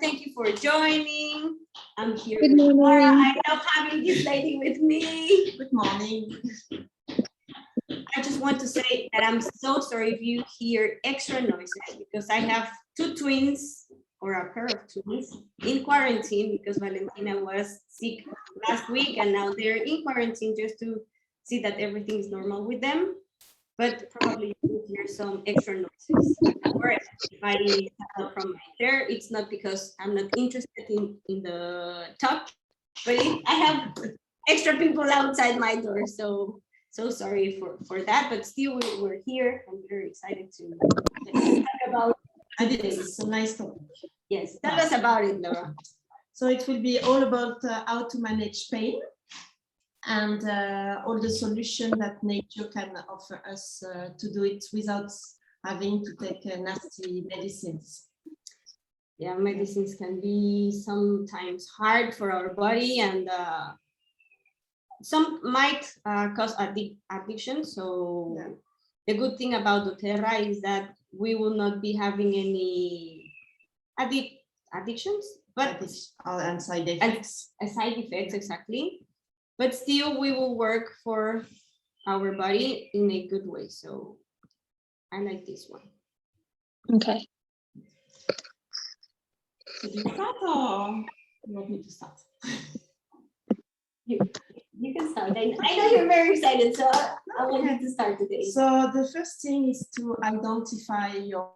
Thank you for joining. I'm here Good with Laura. morning. I love having this lady with me. Good morning. I just want to say that I'm so sorry if you hear extra noises because I have two twins or a pair of twins in quarantine because Valentina was sick last week and now they're in quarantine just to see that everything is normal with them. But probably you will hear some extra noises. Or if I tell from my chair, it's not because I'm not interested in the talk, but I have extra people outside my door. So sorry for that, but still we're here. I'm very excited to talk about And it's a nice topic. Yes, tell us about it, Laura. So it will be all about how to manage pain and all the solution that nature can offer us to do it without having to take nasty medicines. Yeah, medicines can be sometimes hard for our body and some might cause addiction. So Yeah. the good thing about doTERRA is that we will not be having any addictions, but And side effects. side effects exactly. But still, we will work for our body in a good way. So I like this one. Okay. Should you start or you want me to start? You can start. I know you're very excited, so I want you to start today. So the first thing is to identify your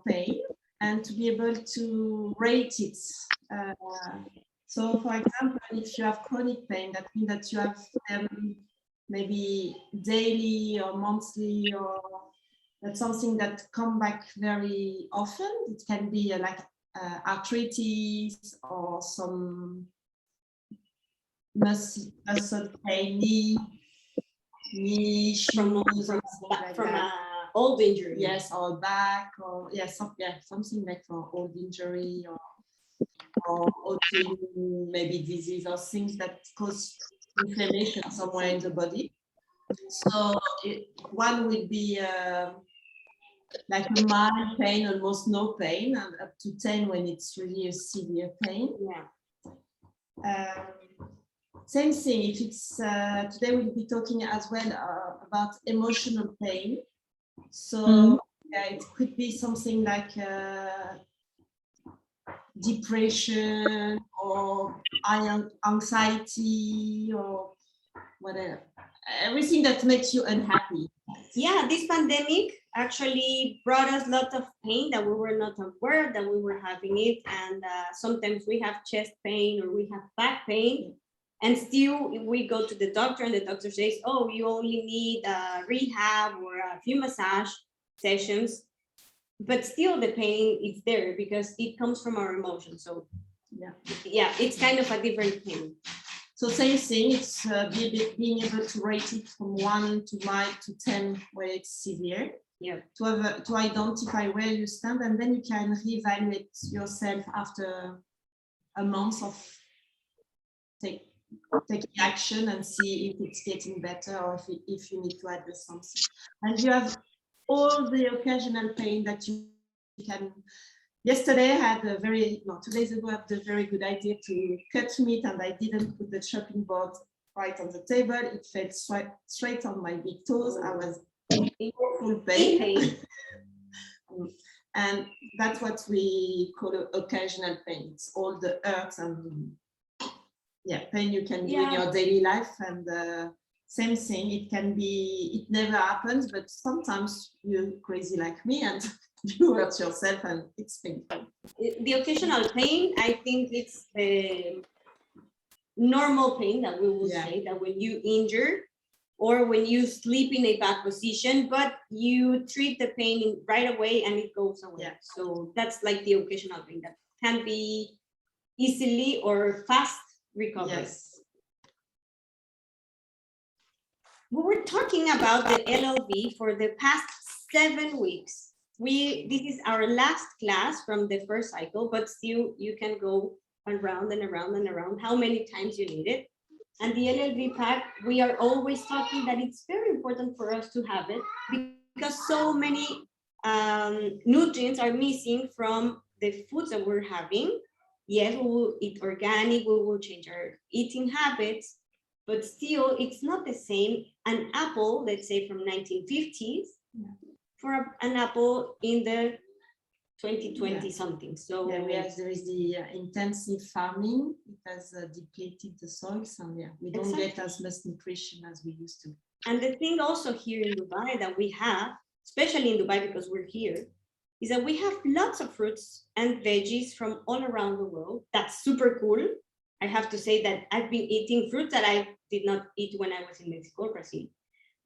pain and to be able to rate it. So for example, if you have chronic pain, that means that you have them maybe daily or monthly, or that's something that come back very often. It can be like arthritis or some muscle pain, knee, shoes, from old injury. Yes, or back, or something like for old injury or autoimmune maybe disease or things that cause inflammation somewhere in the body. So one will be like a mild pain, almost no pain, and up to 10 when it's really a severe pain. Yeah. Same thing, if it's today we'll be talking as well about emotional pain. So it could be something like depression or anxiety or whatever, everything that makes you unhappy. Yeah, this pandemic actually brought us lots of pain that we were not aware that we were having it, and sometimes we have chest pain or we have back pain, and still we go to the doctor and the doctor says, oh, you only need rehab or a few massage sessions, but still the pain is there because it comes from our emotions. So yeah, it's kind of a different pain. So same thing, it's being able to rate it from 1 to mild to 10 where it's severe. Yeah. To identify where you stand, and then you can reevaluate yourself after a month of taking action and see if it's getting better or if you need to address something. And you have all the occasional pain that you can. Yesterday I had 2 days ago I had a very good idea to cut meat, and I didn't put the chopping board right on the table. It fell straight on my big toes. I was in full pain. And that's what we call occasional pain. It's all the hurts and pain you can do in your daily life. And same thing, it never happens, but sometimes you're crazy like me and you hurt yourself and it's painful. The occasional pain, I think it's the normal pain that we will say, that when you injure or when you sleep in a bad position, but you treat the pain right away and it goes away. Yeah. So that's like the occasional pain that can be easily or fast recovered. Yes. We were talking about the LLV for the past 7 weeks. This is our last class from the first cycle, but still you can go around and around and around how many times you need it. And the LLV pack, we are always talking that it's very important for us to have it because so many nutrients are missing from the foods that we're having. Yes, we will eat organic, we will change our eating habits, but still it's not the same an apple, let's say from 1950s, for an apple in the 2020 something. So yeah, there is the intensive farming. It has depleted the soils, and we don't get as much nutrition as we used to. And the thing also here in Dubai that we have, especially in Dubai because we're here, is that we have lots of fruits and veggies from all around the world. That's super cool. I have to say that I've been eating fruits that I did not eat when I was in Mexico or Brazil.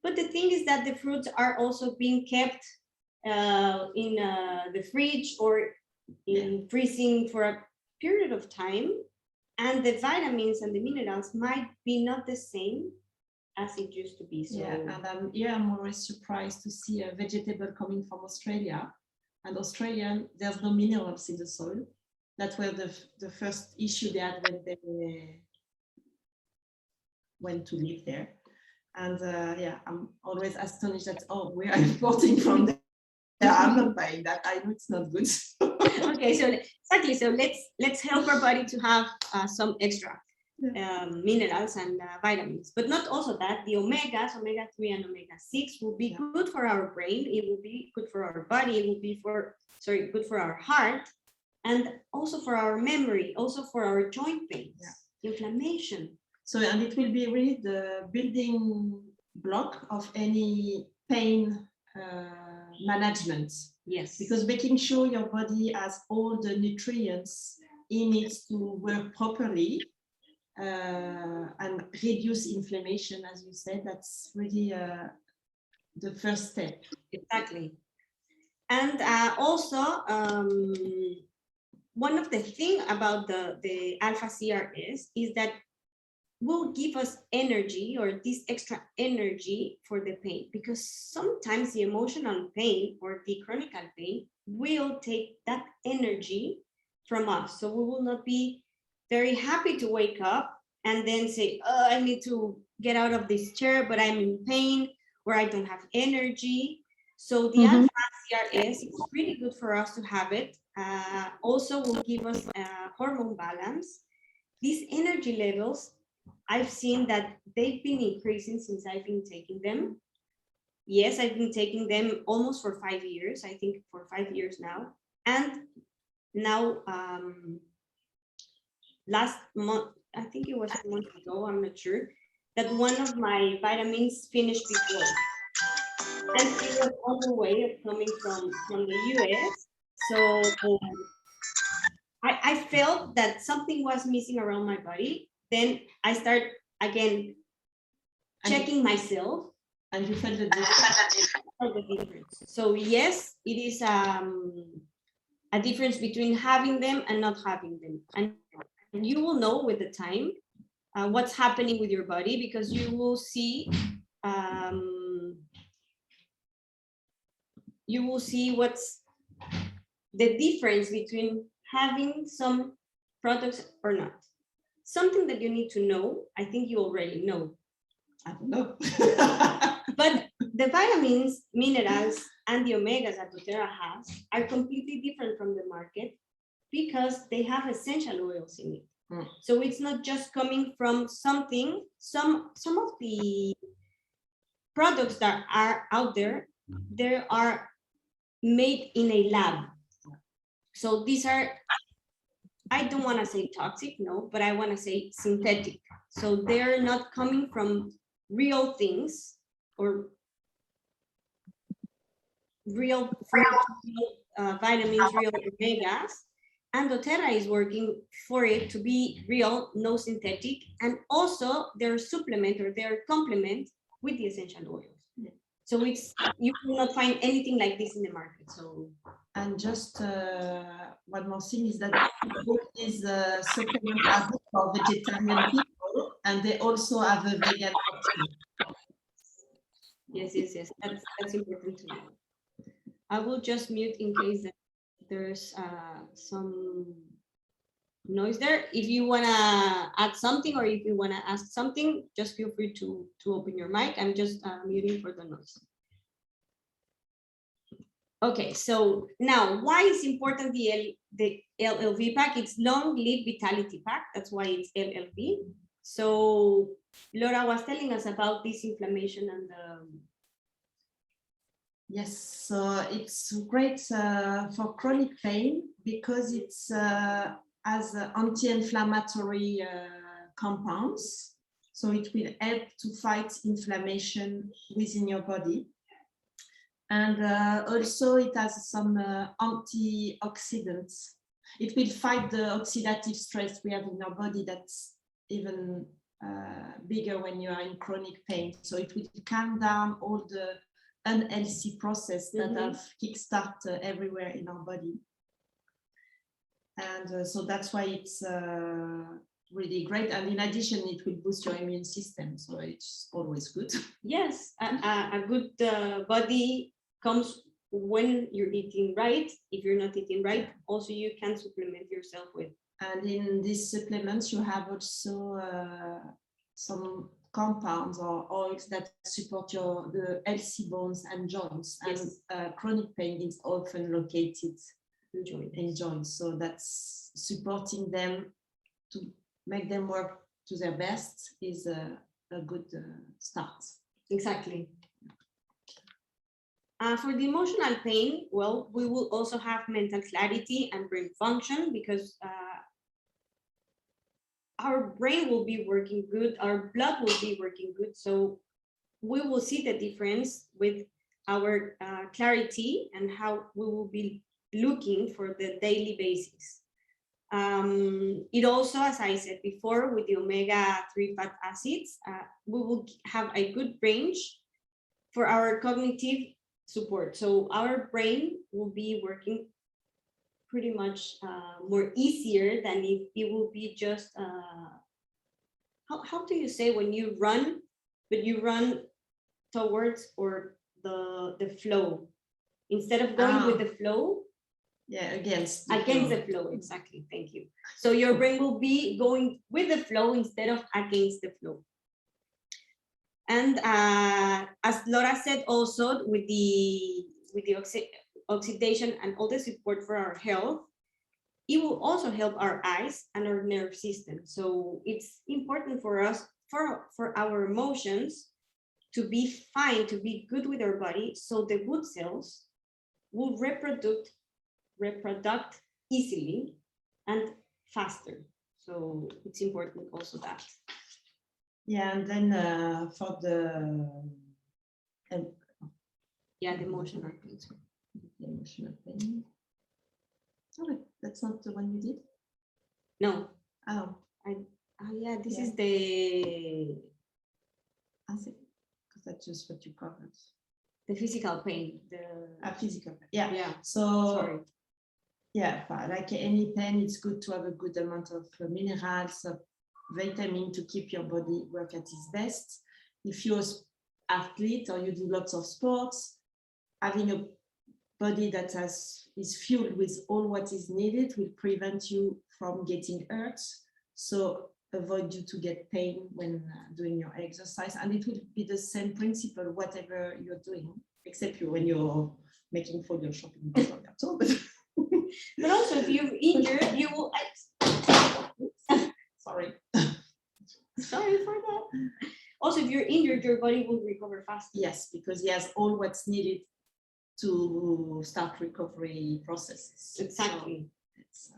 But the thing is that the fruits are also being kept in the fridge or in freezing for a period of time. And the vitamins and the minerals might be not the same as it used to be. So and I'm always surprised to see a vegetable coming from Australia. And Australian, there's no minerals in the soil. That was the first issue they had when they went to live there. And I'm always astonished that, we are importing from there. I'm not buying that. I know it's not good. Okay, so exactly. So let's help our body to have some extra minerals and vitamins, but not also that. The omegas, omega-3 and omega-6 will be good for our brain. It will be good for our body. It will be good for our heart, and also for our memory, also for our joint pains, inflammation. So, and it will be really the building block of any pain management. Yes. Because making sure your body has all the nutrients in it to work properly and reduce inflammation, as you said, that's really the first step. Exactly. And also, one of the things about the alpha CRS is that will give us energy, or this extra energy for the pain, because sometimes the emotional pain or the chronic pain will take that energy from us. So we will not be very happy to wake up and then say, oh, I need to get out of this chair, but I'm in pain or I don't have energy. So the alpha CRS is really good for us to have it. Also will give us hormone balance. These energy levels, I've seen that they've been increasing since I've been taking them. Yes, I've been taking them almost for 5 years, I think for 5 years now. And now, last month, I think it was a month ago, I'm not sure, that one of my vitamins finished before. And it was on the way of coming from the US. So I felt that something was missing around my body. Then I start again checking myself. And you felt the difference. So yes, it is a difference between having them and not having them. And you will know with the time what's happening with your body, because you will see what's the difference between having some products or not. Something that you need to know, I think you already know. I don't know. But the vitamins, minerals, and the omegas that doTERRA has are completely different from the market because they have essential oils in it. So it's not just coming from something. Some of the products that are out there, they are made in a lab. So these are, I don't want to say toxic, no, but I want to say synthetic. So they're not coming from real things or real vitamins, real omegas. And doTERRA is working for it to be real, no synthetic, and also their supplement or their complement with the essential oils. So it's, you will not find anything like this in the market. So, and just one more thing is that these supplements are good for vegetarian people, and they also have a vegan option. Yes, that's important to know. I will just mute in case that there's some noise there. If you want to add something or if you want to ask something, just feel free to open your mic. I'm just muting for the noise. Okay, so now why is important the the LLV pack. It's long lead vitality pack. That's why it's LLV. So Laura was telling us about this inflammation and Yes, so it's great for chronic pain because it's has anti-inflammatory compounds. So it will help to fight inflammation within your body. And also it has some antioxidants. It will fight the oxidative stress we have in our body that's even bigger when you are in chronic pain. So it will calm down all the unhealthy process that have kickstart everywhere in our body. And so that's why it's really great. And in addition, it will boost your immune system. So it's always good. yes, a good body comes when you're eating right. If you're not eating right, also you can supplement yourself with. And in these supplements, you have also some compounds or oils that support the healthy bones and joints. Yes. And chronic pain is often located in joints. So that's supporting them to make them work to their best is a good start. Exactly. For the emotional pain, well, we will also have mental clarity and brain function because our brain will be working good, our blood will be working good. So we will see the difference with our clarity and how we will be looking for the daily basis. It also, as I said before, with the omega-3 fat acids, we will have a good range for our cognitive support. So our brain will be working pretty much more easier than if it will be just, how do you say when you run, but you run towards or the flow, instead of going with the flow? Yeah, against the flow, exactly, thank you. So your brain will be going with the flow instead of against the flow. And as Laura said also, with the oxidation and all the support for our health, it will also help our eyes and our nerve system. So it's important for us, for our emotions to be fine, to be good with our body, so the good cells will reproduce easily and faster. So it's important also that. Yeah, and then for the the emotional pain. The emotional pain. Oh, that's not the one you did? No. Oh. Yeah, this is the. I think because that's just what you covered. The physical pain. Physical pain. Yeah. Yeah. So. Sorry. Yeah, but like any pain, it's good to have a good amount of minerals, of vitamin to keep your body work at its best. If you're an athlete or you do lots of sports, having a body that is fueled with all what is needed will prevent you from getting hurt. So avoid you to get pain when doing your exercise. And it will be the same principle, whatever you're doing, except when you're making for your shopping. But also, if you're injured, you will. Sorry. Sorry for that. Also, if you're injured, your body will recover faster. Yes, because he has all what's needed to start recovery processes. Exactly. So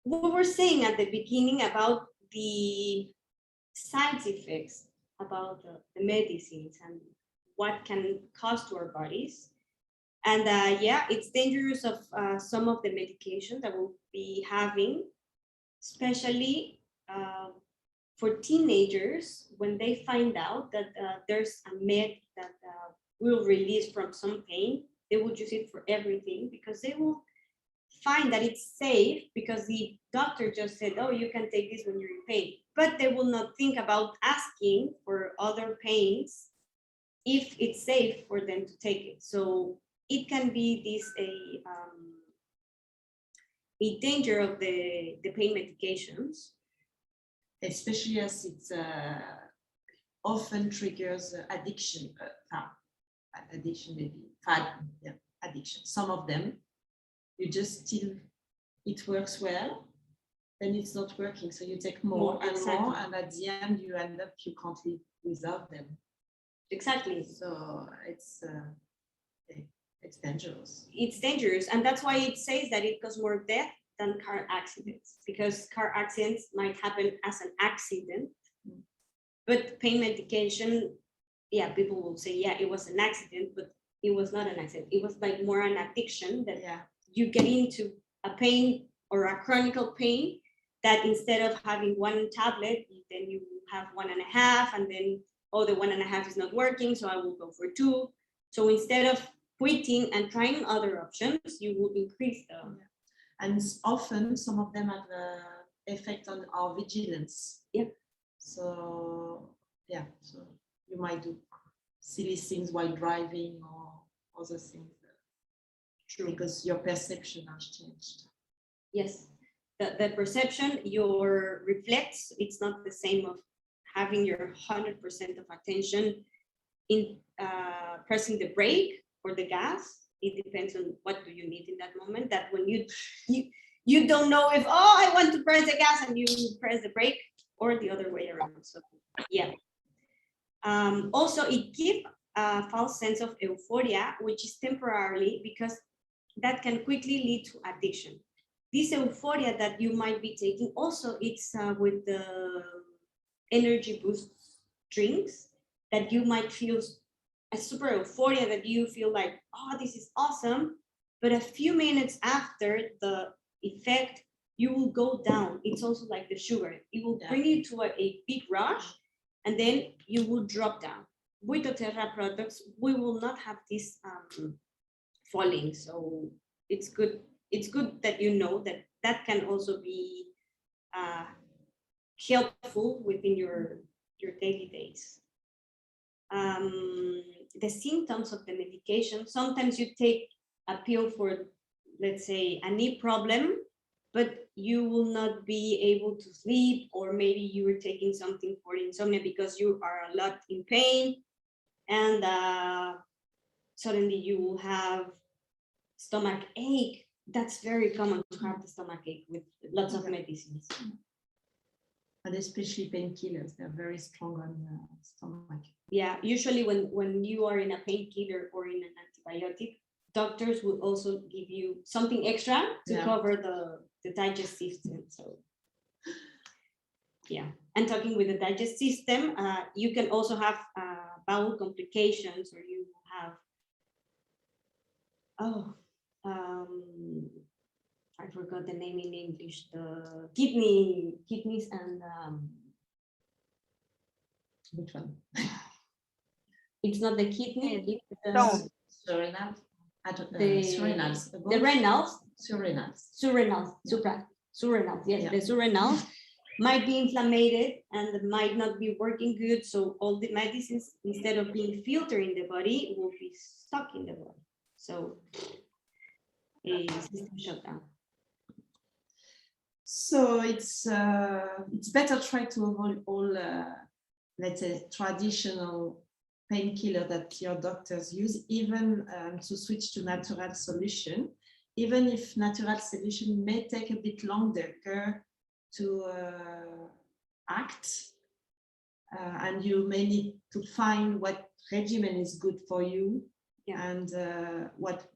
we were saying at the beginning about the side effects, about the medicines and what can cause to our bodies. And yeah, it's dangerous of some of the medications that we'll be having, especially for teenagers, when they find out that there's a med that will release from some pain, they will use it for everything because they will find that it's safe because the doctor just said, oh, you can take this when you're in pain. But they will not think about asking for other pains if it's safe for them to take it. So it can be this a danger of the pain medications. Especially as it's often triggers addiction, addiction maybe, addiction. Some of them, you just still, it works well, then it's not working. So you take more and more, and at the end you end up, you can't live without them. Exactly. So it's dangerous. It's dangerous, and that's why it says that it causes more death than car accidents, because car accidents might happen as an accident, but pain medication, yeah, people will say, yeah, it was an accident, but it was not an accident. It was like more an addiction that you get into a pain or a chronic pain that instead of having one tablet, then you have 1.5, and then, oh, the 1.5 is not working, so I will go for 2. So instead of quitting and trying other options, you will increase them. And often some of them have an effect on our vigilance. Yeah. So yeah, so you might do silly things while driving or other things. True. Because your perception has changed. Yes, the perception, your reflex, it's not the same of having your 100% of attention in pressing the brake or the gas. It depends on what do you need in that moment. That when you don't know if, oh, I want to press the gas, and you press the brake, or the other way around. So yeah. Also, it gives a false sense of euphoria, which is temporarily, because that can quickly lead to addiction. This euphoria that you might be taking, also it's with the energy boost drinks, that you might feel a super euphoria, that you feel like, oh, this is awesome. But a few minutes after the effect, you will go down. It's also like the sugar. It will bring you to a big rush, and then you will drop down. With doTERRA products, we will not have this falling. So it's good. It's good that you know that that can also be helpful within your daily days. The symptoms of the medication, sometimes you take a pill for, let's say, a knee problem, but you will not be able to sleep, or maybe you were taking something for insomnia because you are a lot in pain, and suddenly you will have stomach ache. That's very common to have the stomach ache with lots of medicines. And especially painkillers, they're very strong on the stomach. Yeah, usually when you are in a painkiller or in an antibiotic, doctors will also give you something extra to cover the digestive system. So yeah, and talking with the digestive system, you can also have bowel complications, or you have I forgot the name in English, the kidneys and which one? It's not the kidney, Stone. Surrenal. The renals. Surrenals. Yes, the surrenals might be inflamed and might not be working good. So all the medicines, instead of being filtered in the body, will be stuck in the body. So a system shutdown. So it's better try to avoid all, let's say, traditional painkiller that your doctors use, even to switch to natural solution, even if natural solution may take a bit longer to act, and you may need to find what regimen is good for you, and what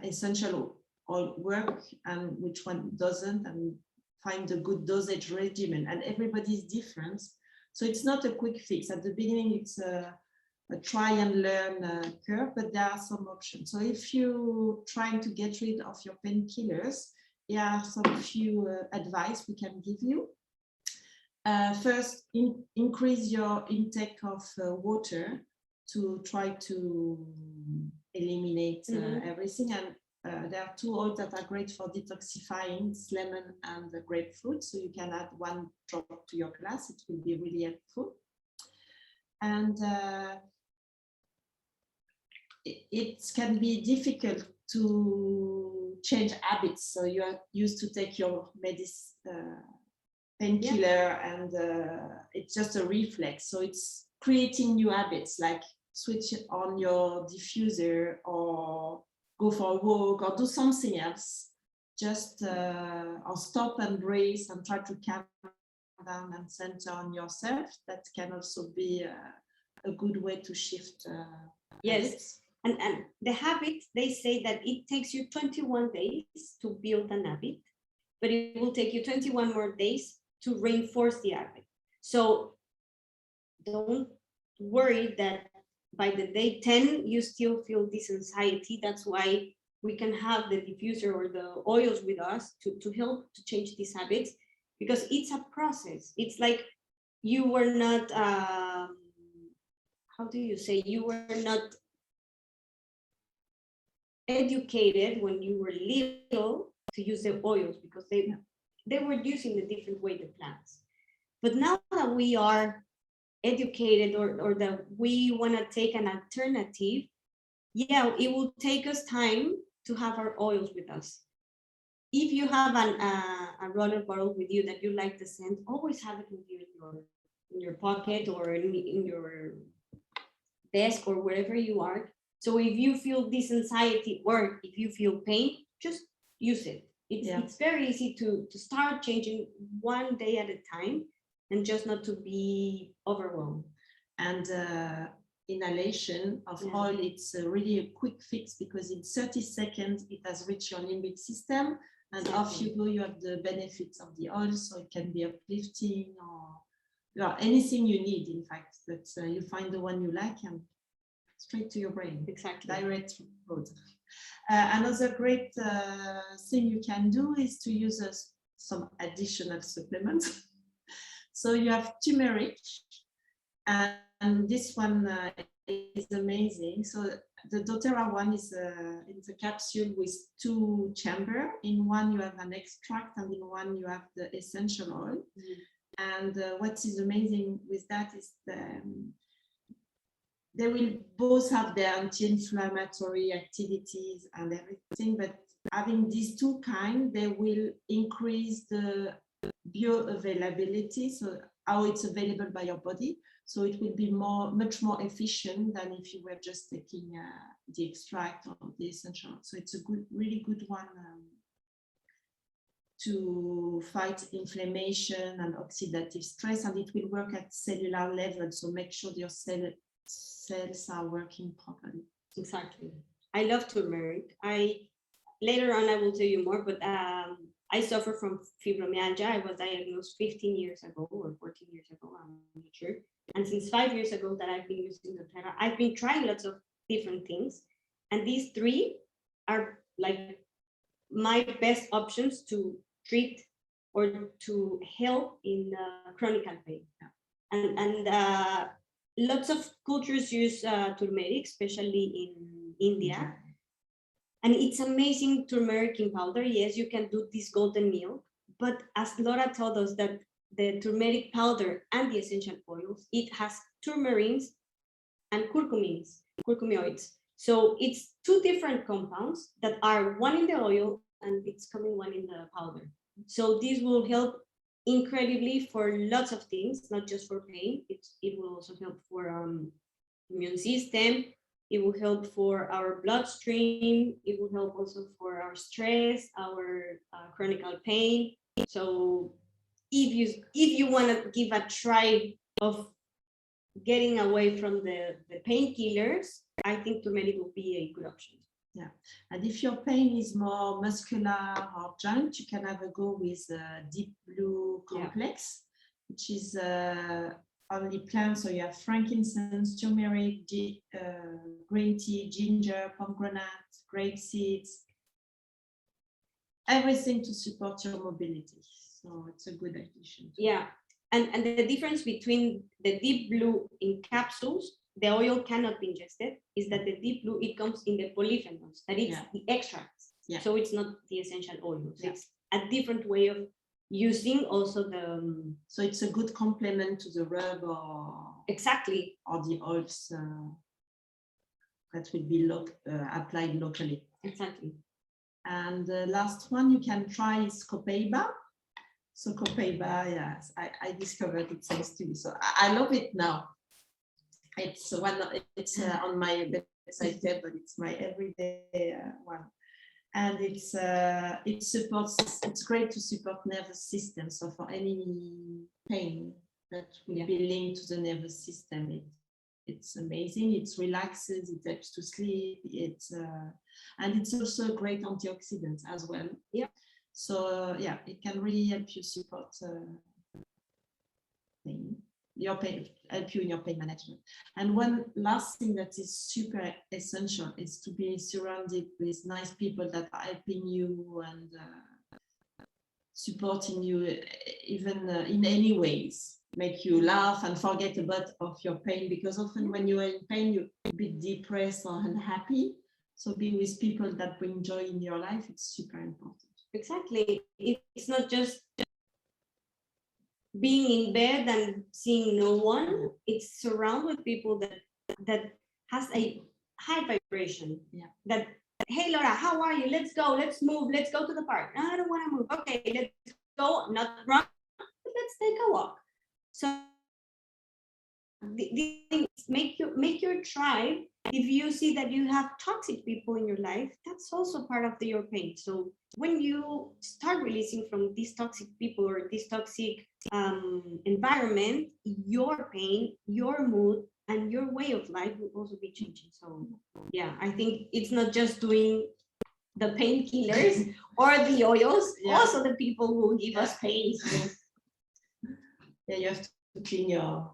essential oil work and which one doesn't, and find a good dosage regimen. And everybody is different, so it's not a quick fix. At the beginning, it's a try and learn curve, but there are some options. So if you're trying to get rid of your painkillers, there are some few advice we can give you. First, increase your intake of water to try to eliminate everything. And there are 2 oils that are great for detoxifying, it's lemon and the grapefruit. So you can add 1 drop to your glass, it will be really helpful. And it can be difficult to change habits. So you are used to take your painkiller, and it's just a reflex. So it's creating new habits, like switch on your diffuser or go for a walk or do something else. Just or stop and breathe and try to calm down and center on yourself. That can also be a good way to shift. Yes. Habits. And the habit, they say that it takes you 21 days to build an habit, but it will take you 21 more days to reinforce the habit. So don't worry that by the day 10, you still feel this anxiety. That's why we can have the diffuser or the oils with us to help to change these habits, because it's a process. It's like you were not, how do you say, you were not educated when you were little to use the oils, because they were using a different way the plants. But now that we are educated, or that we want to take an alternative, yeah, it will take us time to have our oils with us. If you have a roller bottle with you that you like the scent, always have it with you in your pocket or in your desk or wherever you are. So if you feel this anxiety or if you feel pain, just use it. It's very easy to start changing one day at a time, and just not to be overwhelmed. And inhalation of oil, it's really a quick fix, because in 30 seconds it has reached your limbic system, and off you go. You have the benefits of the oil, so it can be uplifting or anything you need, in fact. But you find the one you like and straight to your brain. Exactly. Direct road. Another great thing you can do is to use some additional supplements. So you have turmeric, and this one is amazing. So the doTERRA one is a capsule with 2 chambers. In one you have an extract, and in one you have the essential oil. And what is amazing with that is they will both have their anti-inflammatory activities and everything, but having these 2 kinds, they will increase the bioavailability, so how it's available by your body. So it will be much more efficient than if you were just taking the extract or the essential. So it's a really good one to fight inflammation and oxidative stress, and it will work at cellular level. So make sure your cells are working properly. Exactly. I love turmeric. Later on I will tell you more, but I suffer from fibromyalgia. I was diagnosed 15 years ago or 14 years ago, I'm not sure. And since 5 years ago that I've been using doTERRA, I've been trying lots of different things. And these 3 are like my best options to treat or to help in chronic pain. And lots of cultures use turmeric, especially in India. And it's amazing turmeric in powder. Yes, you can do this golden milk, but as Laura told us that the turmeric powder and the essential oils, it has turmerins and curcuminoids. So it's 2 different compounds that are one in the oil and it's coming one in the powder. So this will help incredibly for lots of things, not just for pain. It will also help for immune system. It will help for our bloodstream. It will help also for our stress, our chronic pain. So if you want to give a try of getting away from the painkillers, I think turmeric will be a good option. Yeah, and if your pain is more muscular or joint, you can have a go with Deep Blue Complex, which is only plants. So you have frankincense, turmeric, green tea, ginger, pomegranate, grape seeds, everything to support your mobility. So it's a good addition. Yeah, and the difference between the Deep Blue in capsules, the oil cannot be ingested, is that the Deep Blue, it comes in the polyphenols, that it's the extracts. So it's not the essential oils. It's a different way of using also the... So it's a good complement to the rub or... Exactly. Or the oils that will be applied locally. Exactly. And the last one you can try is copaiba. So Copaiba, yes, I discovered it thanks to you. So I love it now. It's it's on my bedside table. It's my everyday one, and it supports. It's great to support nervous system. So for any pain that will be linked to the nervous system, it's amazing. It relaxes. It helps to sleep. And it's also a great antioxidant as well. Yeah. So yeah, it can really help you support your pain, help you in your pain management. And one last thing that is super essential is to be surrounded with nice people that are helping you and supporting you, even in any ways, make you laugh and forget about of your pain, because often when you are in pain, you're a bit depressed or unhappy. So being with people that bring joy in your life, it's super important. Exactly. It's not just being in bed and seeing no one. It's surrounded with people that has a high vibration. Yeah. That, hey Laura, how are you? Let's go, let's move, let's go to the park. No, I don't want to move. Okay, let's go, not run, but let's take a walk. So the things make your tribe. If you see that you have toxic people in your life, that's also part of your pain. So when you start releasing from these toxic people or this toxic environment, your pain, your mood, and your way of life will also be changing. So yeah, I think it's not just doing the painkillers or the oils, also the people who give us pain. So yeah, you have to clean your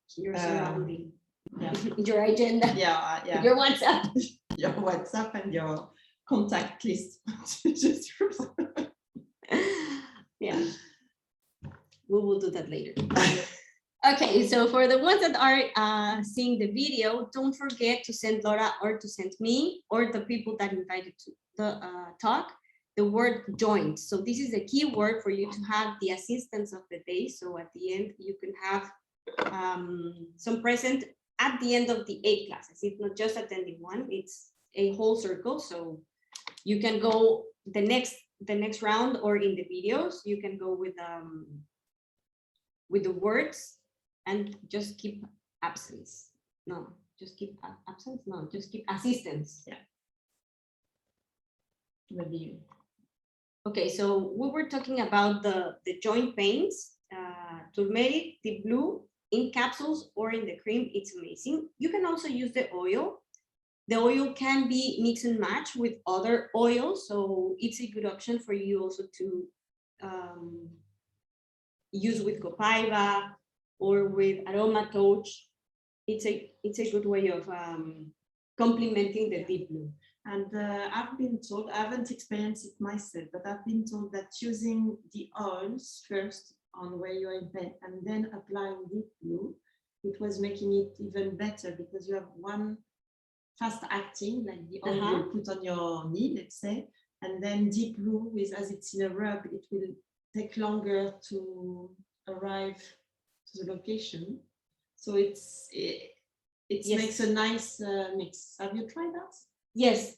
surrounding, yeah. your agenda, yeah, your WhatsApp, your WhatsApp and your contact list. yeah, we will do that later. Okay, so for the ones that are seeing the video, don't forget to send Laura or to send me or the people that invited to the talk the word joint. So this is a key word for you to have the assistance of the day. So at the end, you can have some present at the end of the 8 classes. It's not just attending one, it's a whole circle. So you can go the next round, or in the videos, you can go with the words and just keep absence. No, just keep absence. No, just keep assistance. Yeah. Review. Okay, so we were talking about the joint pains, turmeric, deep blue, in capsules or in the cream. It's amazing. You can also use the oil. The oil can be mix and match with other oils, so it's a good option for you also to use with Copaiba or with Aroma Touch. It's a good way of complementing the deep blue. And I've been told, I haven't experienced it myself, but I've been told that using the oils first on where you're in pain and then applying deep blue, it was making it even better, because you have one fast acting, like the oil you put on your knee, let's say, and then deep blue, as it's in a rub, it will take longer to arrive to the location. So it makes a nice mix. Have you tried that? Yes.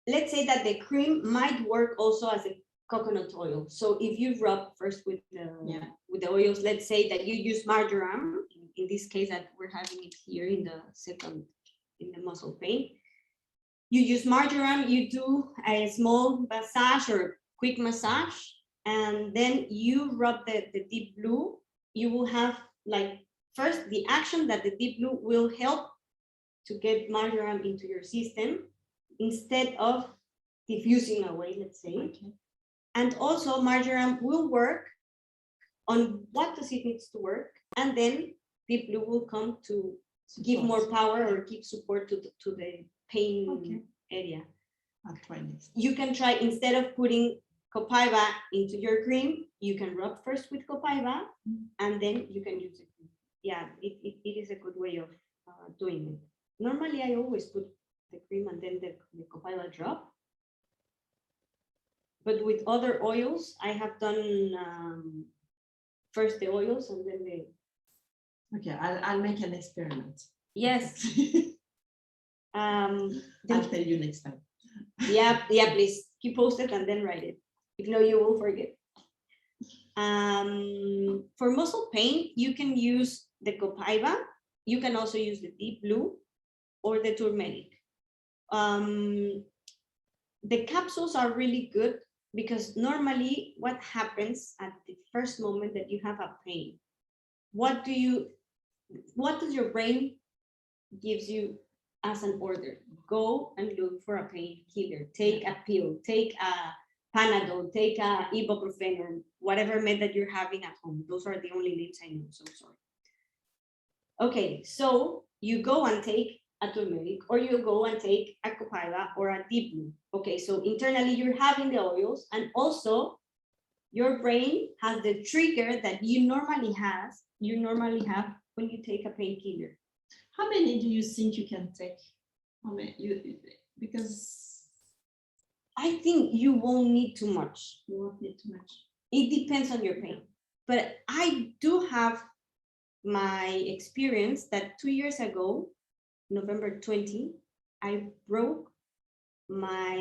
Let's say that the cream might work also as a coconut oil. So if you rub first with the oils, let's say that you use marjoram, in this case that we're having it here in the muscle pain. You use marjoram, you do a small massage or quick massage, and then you rub the deep blue. You will have, like, first the action that the deep blue will help to get marjoram into your system instead of diffusing away, let's say. Okay. And also marjoram will work on what does it needs to work, and then deep blue will come to give more power or give support to the pain area. I'll try this. You can try, instead of putting Copaiba into your cream, you can rub first with Copaiba and then you can use it. Yeah, it is a good way of doing it. Normally, I always put the cream and then the Copaiba drop. But with other oils, I have done first the oils and then the. Okay, I'll make an experiment. Yes. I'll tell you next time. Yeah, please keep posted and then write it. If no, you will forget. For muscle pain, you can use the Copaiba. You can also use the Deep Blue or the turmeric. The capsules are really good because normally what happens at the first moment that you have a pain, what does your brain gives you as an order? Go and look for a painkiller, take a pill, take a Panadol, take a ibuprofen, or whatever med that you're having at home. Those are the only names I know, so sorry. Okay, so you go and take a turmeric, or you go and take a Copaiba or a Deep Blue. Okay, so internally you're having the oils, and also your brain has the trigger that you normally have when you take a painkiller. How many do you think you can take? How many? Because I think you won't need too much. you won't need too much. It depends on your pain. But I do have my experience that 2 years ago, November 20, I broke my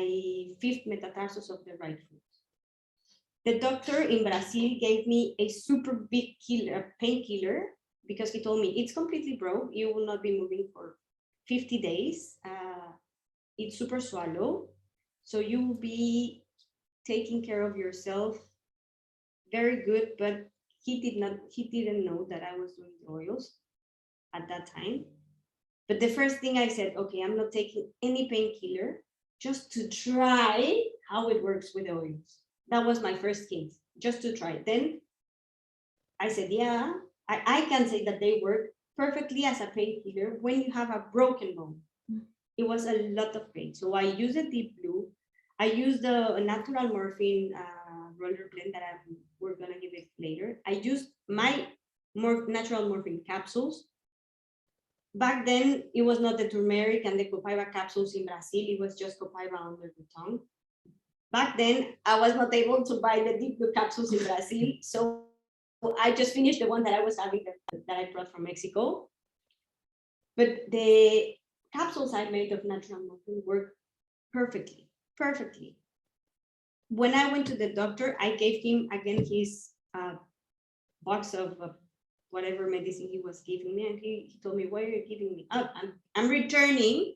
5th metatarsus of the right foot. The doctor in Brazil gave me a super big painkiller because he told me it's completely broke. You will not be moving for 50 days. It's super swallow. So you will be taking care of yourself very good, but he didn't know that I was doing the oils at that time. But the first thing I said, okay, I'm not taking any painkiller just to try how it works with the oils. That was my first case, just to try. Then I said, yeah, I can say that they work perfectly as a painkiller when you have a broken bone. It was a lot of pain. So I used a Deep Blue. I used the natural morphine roller blend that we're going to give it later. I used my natural morphine capsules. Back then, it was not the turmeric and the Copaiba capsules in Brazil. It was just Copaiba under the tongue. Back then, I was not able to buy the Deep Blue capsules in Brazil. So I just finished the one that I was having that I brought from Mexico. But the capsules I made of natural morphine work perfectly, perfectly. When I went to the doctor, I gave him again his box of whatever medicine he was giving me, and he told me, why are you giving me? Oh, I'm returning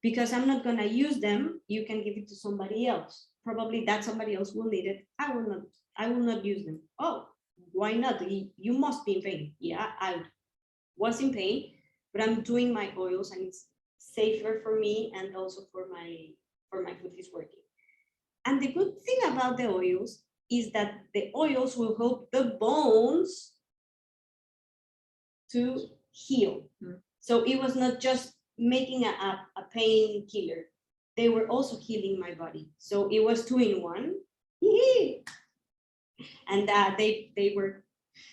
because I'm not gonna use them. You can give it to somebody else. Probably that somebody else will need it. I will not use them. Oh, why not? You must be in pain. Yeah, I was in pain, but I'm doing my oils and it's safer for me and also for my foot is working. And the good thing about the oils is that the oils will help the bones to heal. So it was not just making a painkiller. They were also healing my body. So it was 2 in 1. And they were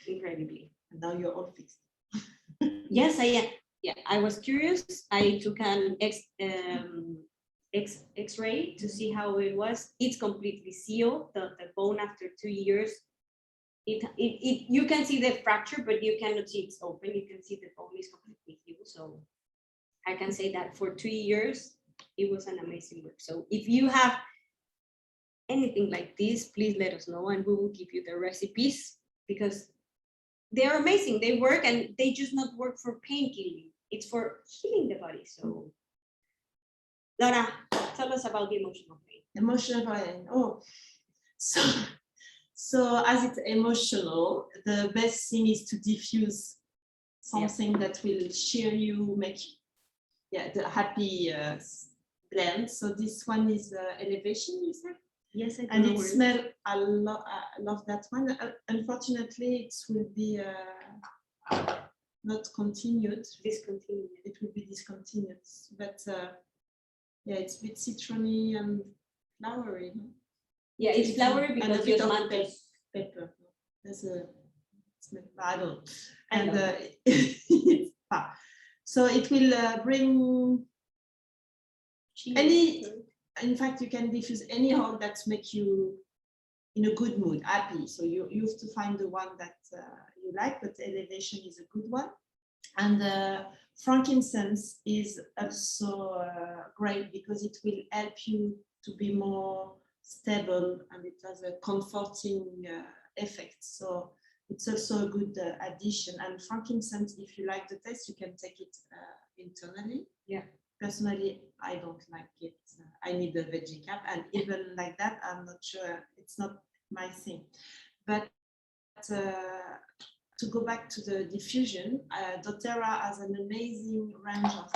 incredibly. And now you're all fixed. Yes, I am. Yeah, I was curious. I took an X-ray to see how it was. It's completely sealed. The bone after 2 years, you can see the fracture, but you cannot see it's open. You can see the bone is completely healed. So I can say that for 2 years, it was an amazing work. So if you have anything like this, please let us know and we will give you the recipes because they are amazing. They work and they just not work for pain killing. It's for healing the body. So Laura, tell us about the emotional pain. Emotional pain. Oh, so as it's emotional, the best thing is to diffuse something that will cheer you, make the happy blend. So this one is Elevation, you said? Yes, I and it smells a lot. I love that one. Unfortunately, it will be not continued. Discontinued. It will be discontinued. But yeah, it's a bit citrony and flowery. No? Yeah, it's flowery because and a bit of mantis. pepper. There's a smell. I don't know. And so it will bring any. In fact, you can diffuse any herb that makes you in a good mood, happy. So you have to find the one that you like, but Elevation is a good one. And frankincense is also great because it will help you to be more stable and it has a comforting effect. So it's also a good addition. And frankincense, if you like the taste, you can take it internally. Yeah. Personally, I don't like it. I need a veggie cap, and even like that, I'm not sure. It's not my thing. But to go back to the diffusion, doTERRA has an amazing range of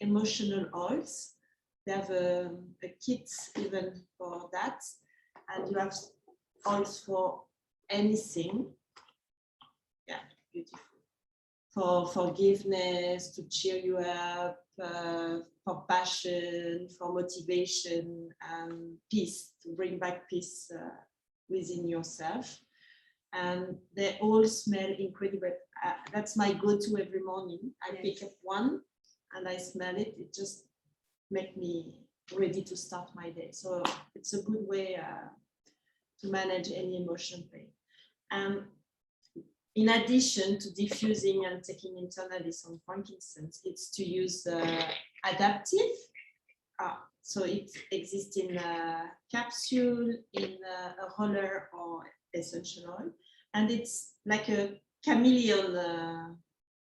emotional oils. They have a kit even for that, and you have oils for anything. Yeah, beautiful. For forgiveness, to cheer you up, for passion, for motivation, and peace, to bring back peace within yourself. And they all smell incredible. That's my go-to every morning. I pick up one and I smell it. It just makes me ready to start my day. So it's a good way to manage any emotion pain. In addition to diffusing and taking internally some frankincense, it's to use adaptive. So it exists in a capsule, in a roller, or essential oil, and it's like a chameleon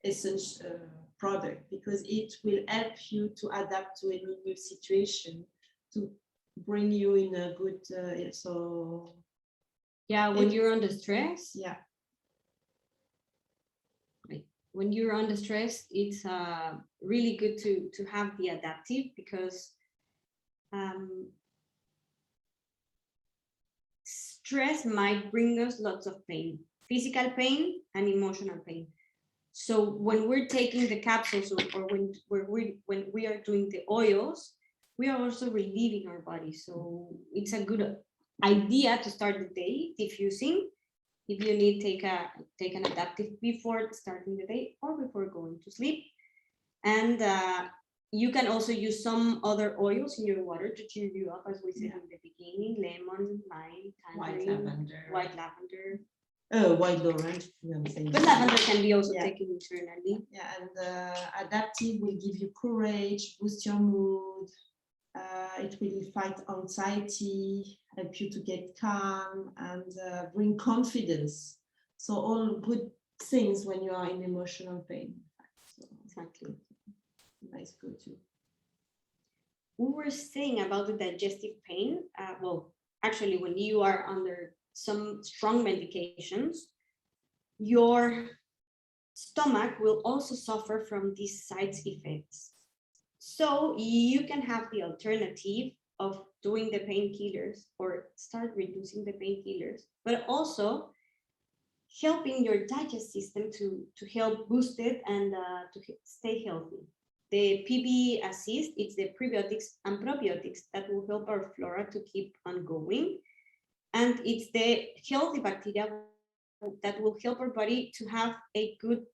essential product, because it will help you to adapt to any new situation, to bring you in a good when you're under stress, when you're under stress, it's really good to have the adaptive, because stress might bring us lots of pain, physical pain and emotional pain. So when we're taking the capsules, or when we are doing the oils, we are also relieving our body. So it's a good idea to start the day diffusing. If you need, take an adaptive before starting the day or before going to sleep. And you can also use some other oils in your water to cheer you up, as we said in the beginning: lemon, lime, tangerine, white lavender. White orange. But lavender can be also taken internally. Yeah, and adaptive will give you courage, boost your mood. It will fight anxiety, help you to get calm, and bring confidence. So all good things when you are in emotional pain. So, exactly. Nice go-to. We were saying about the digestive pain. Well, actually, when you are under some strong medications, your stomach will also suffer from these side effects. So you can have the alternative of doing the painkillers, or start reducing the painkillers, but also helping your digestive system to help boost it and to stay healthy. The PB Assist, it's the prebiotics and probiotics that will help our flora to keep on going. And it's the healthy bacteria that will help our body to have a good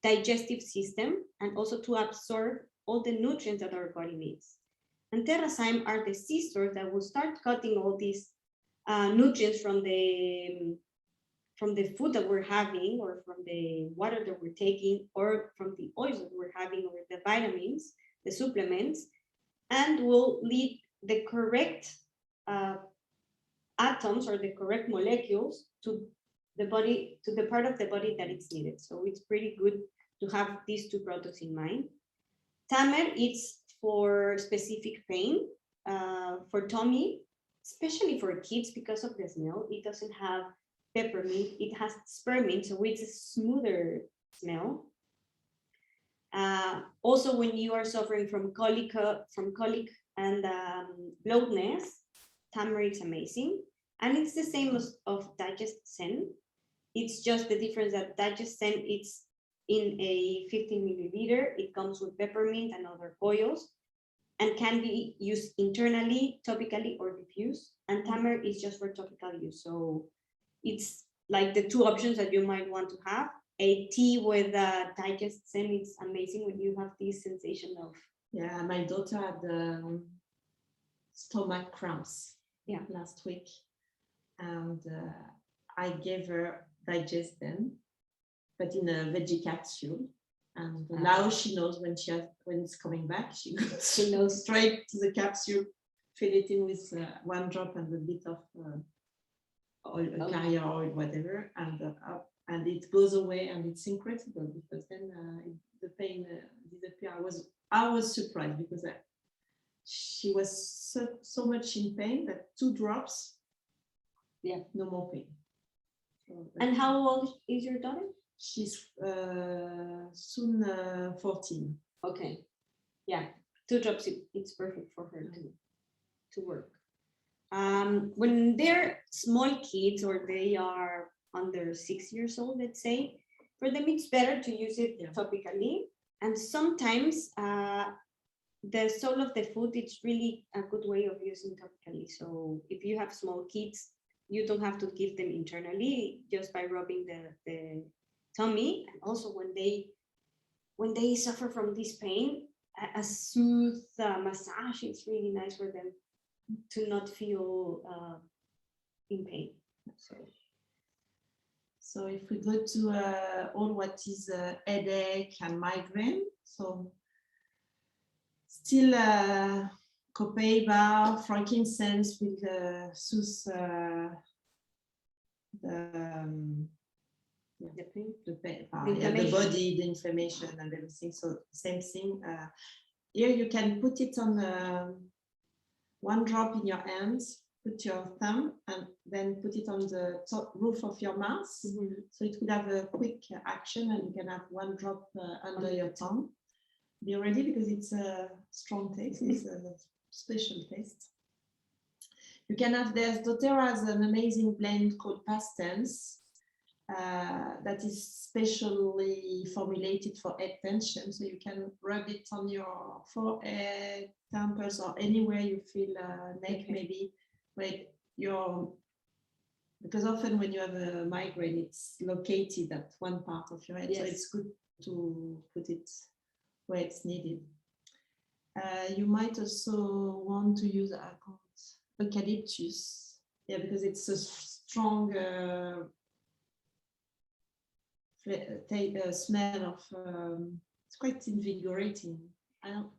digestive system, and also to absorb all the nutrients that our body needs. And TerraZyme are the sisters that will start cutting all these nutrients from the food that we're having, or from the water that we're taking, or from the oils that we're having, or the vitamins, the supplements, and will lead the correct atoms, or the correct molecules, to the body, to the part of the body that it's needed. So it's pretty good to have these two products in mind. Tamer, it's for specific pain, for tummy, especially for kids, because of the smell. It doesn't have peppermint, it has spearmint, so it's a smoother smell. Also, when you are suffering from colic and bloatness, Tamer is amazing. And it's the same as of DigestZen. It's just the difference that DigestZen, it's in a 15 milliliter. It comes with peppermint and other oils, and can be used internally, topically, or diffused. And Tamer is just for topical use. So it's like the two options that you might want to have. A tea with DigestZen, it's amazing when you have this sensation of. Yeah, my daughter had stomach cramps last week, and I gave her DigestZen, but in a veggie capsule. And now she knows when it's coming back, she goes straight to the capsule. fill it in with 1 drop and a bit of oil, carrier oil, whatever, and it goes away, and it's incredible because then the pain disappears. I was surprised because she was so much in pain that 2 drops, no more pain. So, And how old is your daughter? she's soon 14. Okay, yeah, 2 drops, it's perfect for her to work. When they're small kids or they are under 6 years old, let's say, for them it's better to use it topically. And sometimes the sole of the foot, it's really a good way of using topically. So if you have small kids, you don't have to give them internally just by rubbing the tummy. And also when they suffer from this pain, a soothe massage is really nice for them to not feel in pain. So if we go to all what is headache and migraine, so still copaiba, frankincense will soothe the body, the inflammation and everything. So same thing. Here you can put it on 1 drop in your hands, put your thumb, and then put it on the top roof of your mouth. So it will have a quick action, and you can have 1 drop under your tongue. Be ready because it's a strong taste. It's a special taste. You can have, there's doTERRA has an amazing blend called Pastels that is specially formulated for head tension. So you can rub it on your forehead, temples, or anywhere you feel neck, maybe where because often when you have a migraine, it's located at one part of your head. So it's good to put it where it's needed. You might also want to use eucalyptus, because it's a strong smell of. It's quite invigorating.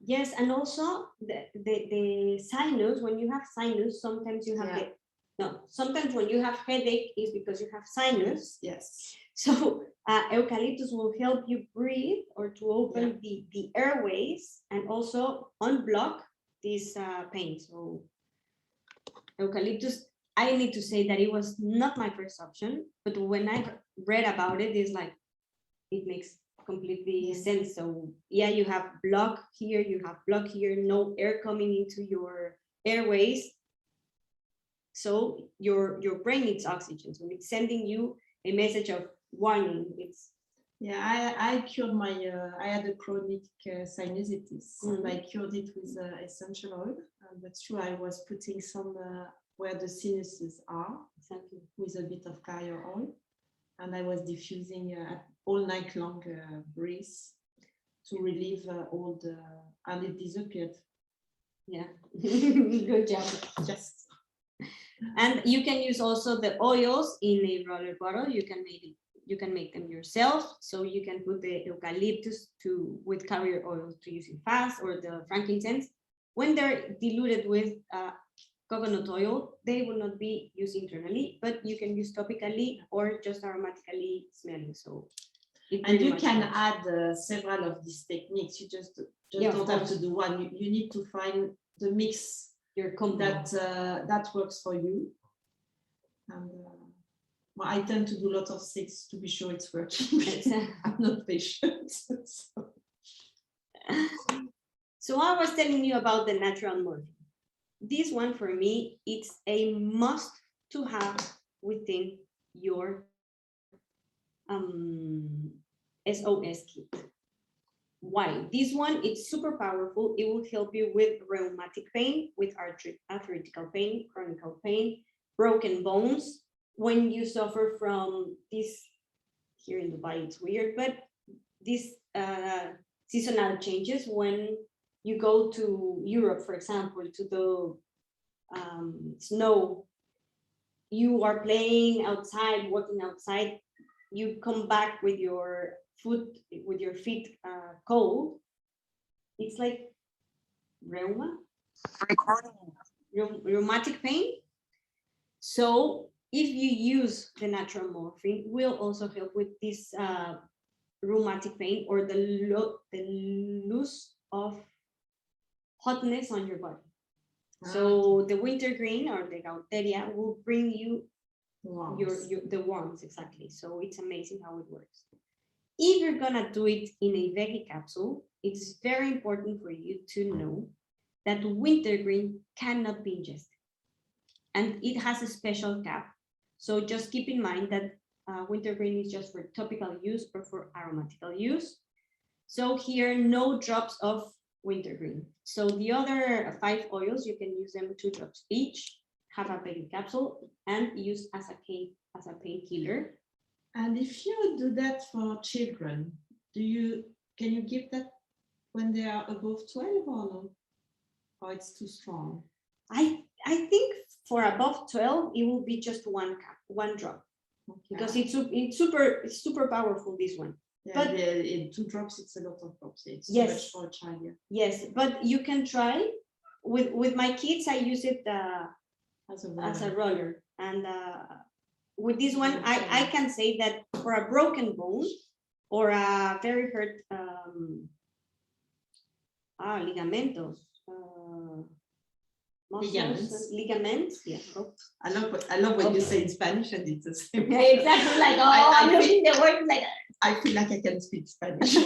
Yes, and also the sinus. When you have sinus, sometimes you have sometimes when you have headache is because you have sinus. Yes. So eucalyptus will help you breathe or to open the airways and also unblock this pain. So eucalyptus, I need to say that it was not my first option, but when I read about it, it's like, it makes completely sense. So yeah, you have block here, you have block here, no air coming into your airways. So your brain needs oxygen. So it's sending you a message of warning. It's I cured my I had a chronic sinusitis, and I cured it with essential oil. That's true. I was putting some where the sinuses are, with a bit of carrier oil, and I was diffusing all night long breeze to relieve all the, and it disappeared. Yeah, good job. Yes. And you can use also the oils in a roller bottle. You can make them yourself. So you can put the eucalyptus with carrier oil to use it fast, or the frankincense. When they're diluted with coconut oil, they will not be used internally, but you can use topically or just aromatically smelling. So and you can add several of these techniques. You just don't have to do one. You need to find the mix that works for you. And well, I tend to do a lot of things to be sure it's working. I'm not patient. So I was telling you about the natural morphine. This one for me, it's a must to have within your SOS kit. Why? This one, it's super powerful. It will help you with rheumatic pain, with arthritic pain, chronic pain, broken bones. When you suffer from this, here in Dubai, it's weird, but this seasonal changes, when you go to Europe, for example, to the snow, you are playing outside, walking outside, you come back with your feet cold. It's like reuma. rheumatic pain. So if you use the natural morphine, will also help with this rheumatic pain or the loss of hotness on your body. So the wintergreen or the Gaultheria will bring you the warmth, exactly. So it's amazing how it works. If you're gonna do it in a veggie capsule, it's very important for you to know that wintergreen cannot be ingested. And it has a special cap. So just keep in mind that wintergreen is just for topical use or for aromatical use. So here, no drops of wintergreen. So the other 5 oils, you can use them 2 drops each, have a veggie capsule, and use as a painkiller. And if you do that for children, can you give that when they are above 12 or no? Or it's too strong? I think for above 12, it will be just 1 drop, okay. Because it's super powerful, this one. Yeah, but in 2 drops, it's a lot of drops. It's yes, too much for a child. Yeah. Yes, but you can try. With my kids, I use it as a roller, and with this one, I can say that for a broken bone or a very hurt ligamentos. Ligaments, yeah. Oh. I love when you say in Spanish and it's the same. Yeah, exactly, like, I'm looking the word like I feel like I can speak Spanish.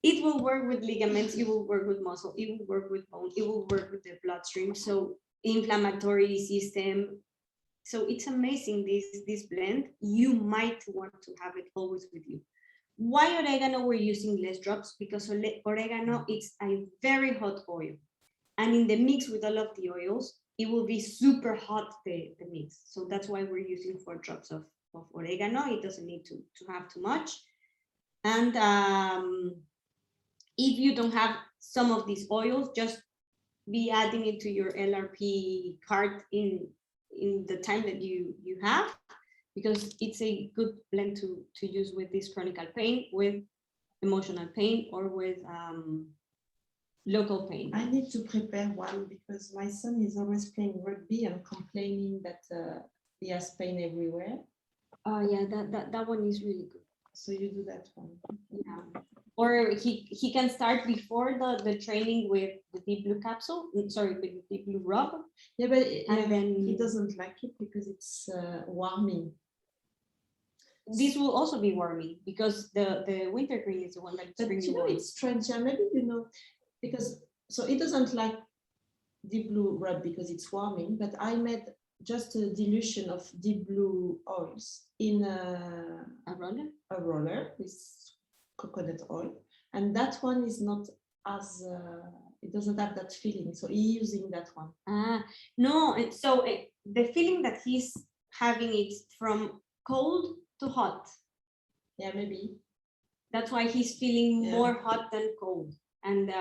It will work with ligaments, it will work with muscle, it will work with bone, it will work with the bloodstream, so inflammatory system. So it's amazing, this blend. You might want to have it always with you. Why oregano we're using less drops? Because oregano, it's a very hot oil. And in the mix with all of the oils, it will be super hot, the mix. So that's why we're using 4 drops of oregano. It doesn't need to have too much. And if you don't have some of these oils, just be adding it to your LRP cart in the time that you have, because it's a good blend to use with this chronic pain, with emotional pain, or with local pain. I need to prepare one because my son is always playing rugby and complaining that he has pain everywhere. Yeah, that one is really good. So you do that one. Yeah. Or he can start before the training with the deep blue capsule, sorry, with the deep blue rub. Yeah, but then he doesn't like it because it's warming. This will also be warming because the wintergreen is the one that's bringing warm. It's strange. Yeah, maybe because so it doesn't like deep blue rub because it's warming, but I made just a dilution of deep blue oils in a roller with coconut oil, and that one is not as it doesn't have that feeling, so he's using that one. No, so the feeling that he's having is from cold to hot. Yeah, maybe that's why he's feeling more hot than cold, and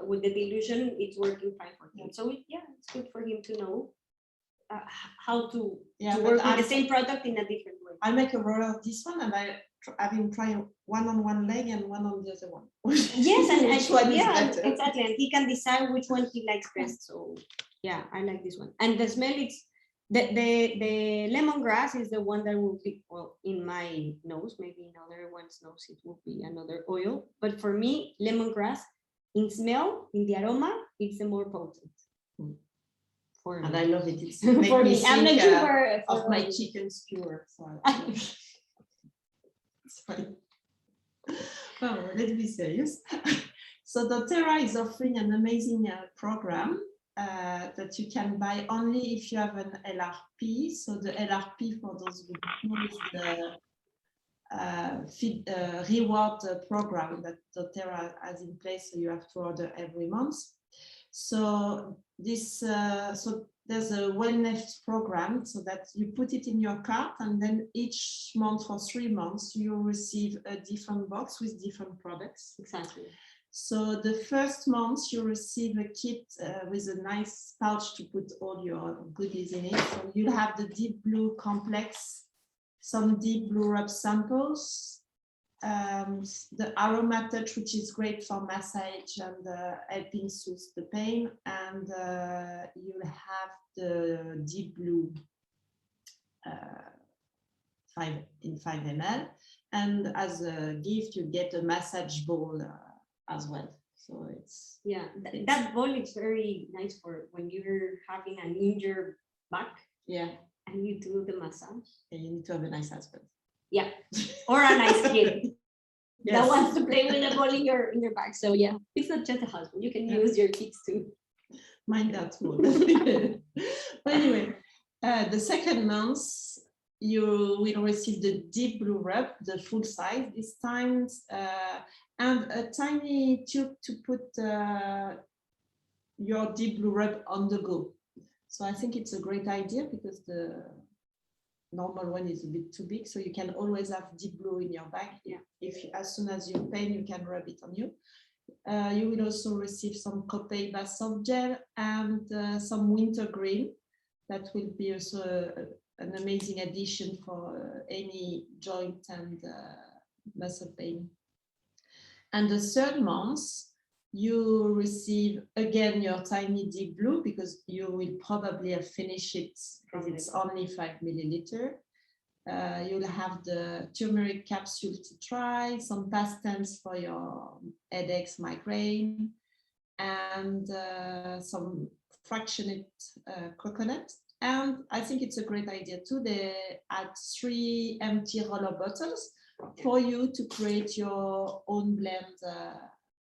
with the dilution it's working fine for him. So it's good for him to know how to work with the same product in a different way. I make a roller of this one, and I've been trying one on one leg and one on the other one. Yes, and which one is better? Exactly, and he can decide which one he likes best. So yeah, I like this one, and the smell, it's the lemongrass is the one that will be, well, in my nose, maybe in other one's nose it will be another oil, but for me, lemongrass in smell, in the aroma, it's the more potent. For and me. I love it. It's for me, I'm not sure of my chicken skewer. So it's funny. Oh, let's be serious. So doTERRA is offering an amazing program that you can buy only if you have an LRP. So the LRP, for those who don't know, is the reward program that doTERRA has in place. So you have to order every month. So this, so there's a wellness program, so that you put it in your cart, and then each month for 3 months you receive a different box with different products. Exactly. So the first month you receive a kit with a nice pouch to put all your goodies in it. So you'll have the deep blue complex, some deep blue rub samples, the Aroma Touch, which is great for massage and helping soothe the pain. And you'll have the Deep Blue 5 ml. And as a gift, you get a massage ball as well. So it's that ball is very nice for when you're having an injured back and you do the massage. And you need to have a nice husband. Yeah, or a nice kid Yes. that wants to play with the ball in your back. So yeah, it's not just a husband. You can use your kids too. Mind that more. But anyway, the second month, you will receive the Deep Blue Rub, the full size this time, and a tiny tube to put your Deep Blue Rub on the go. So I think it's a great idea because the normal one is a bit too big, so you can always have Deep Blue in your bag. If as soon as you pain, you can rub it on you. You will also receive some Copaiba bath soft gel and some wintergreen. That will be also an amazing addition for any joint and muscle pain. And the third month, you receive again your tiny Deep Blue because you will probably have finished it because it's only 5 milliliter. You'll have the turmeric capsule to try, some pastels for your headaches, migraine, and some fractionate coconut. And I think it's a great idea too. They add 3 empty roller bottles for you to create your own blend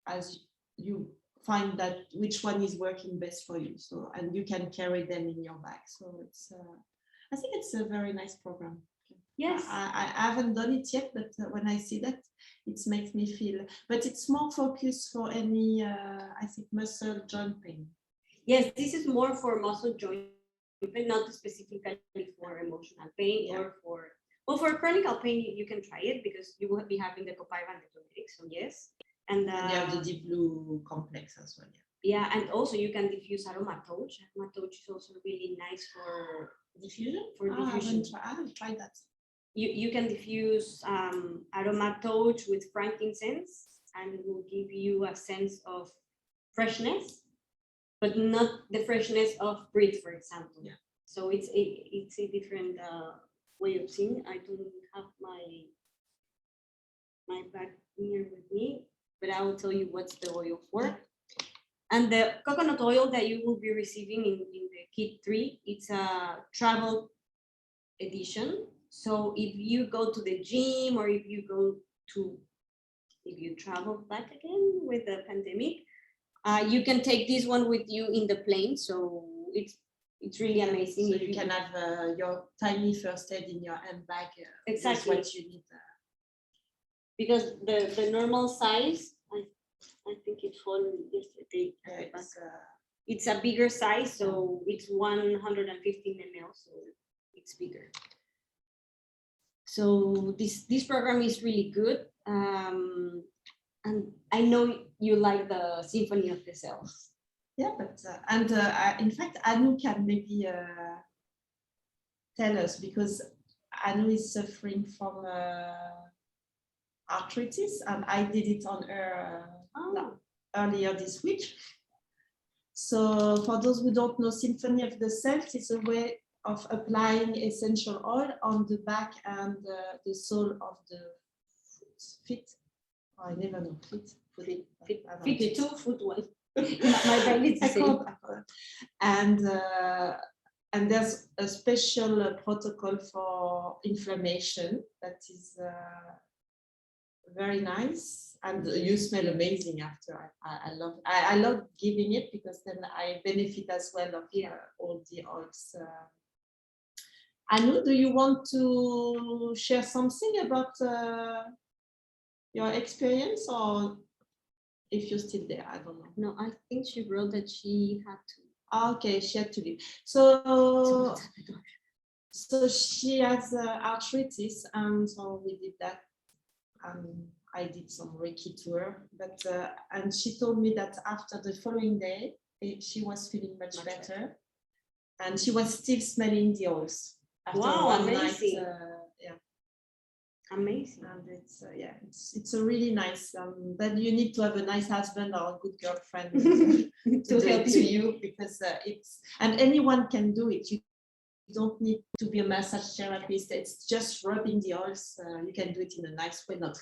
as you find that which one is working best for you. So, and you can carry them in your bag. So it's, I think it's a very nice program. Yes, I haven't done it yet, but when I see that, it makes me feel. But it's more focused for any, I think, muscle joint pain. yes, this is more for muscle joint pain, not specifically for emotional pain or for. Well, for chronic pain, you can try it because you will be having the Copaiba and the turmeric. So yes, and you have the Deep Blue complex as well. Yeah, and also you can diffuse Aroma Touch. Aroma Touch is also really nice for diffusion. For diffusion, I haven't tried that. You can diffuse Aroma Touch with frankincense, and it will give you a sense of freshness, but not the freshness of breath, for example. So it's a different way of seeing. I don't have my bag here with me, but I will tell you what's the oil for. And the coconut oil that you will be receiving in the kit 3, it's a travel edition. So if you go to the gym or if you travel back again with the pandemic, you can take this one with you in the plane. So it's really amazing. So you can have your tiny first aid in your handbag. Exactly what you need. Because the normal size, I think it fallen yesterday. It's a bigger size, so it's 115 ml, so it's bigger. So this program is really good, and I know you like the Symphony of the Cells. Yeah, but in fact, Anu can maybe tell us, because Anu is suffering from arthritis, and I did it on her earlier this week. So for those who don't know, Symphony of the Cells is a way of applying essential oil on the back and the sole of the feet. Oh, I never know, feet 2, foot 1. My brain is the same. And there's a special protocol for inflammation that is very nice, and you smell amazing after. I love giving it because then I benefit as well of all the oils. Anu, do you want to share something about your experience, or if you're still there? I don't know. No, I think she wrote that she had to. Okay, she had to leave. So she has arthritis, and so we did that. I did some Reiki to her, but and she told me that after the following day, she was feeling much better, and she was still smelling the oils. After wow, one amazing! Night, Amazing. And it's yeah, it's a really nice. Then you need to have a nice husband or a good girlfriend To do help it to you. you, because it's, and anyone can do it. You don't need to be a massage therapist. It's just rubbing the oils. You can do it in a nice way, not.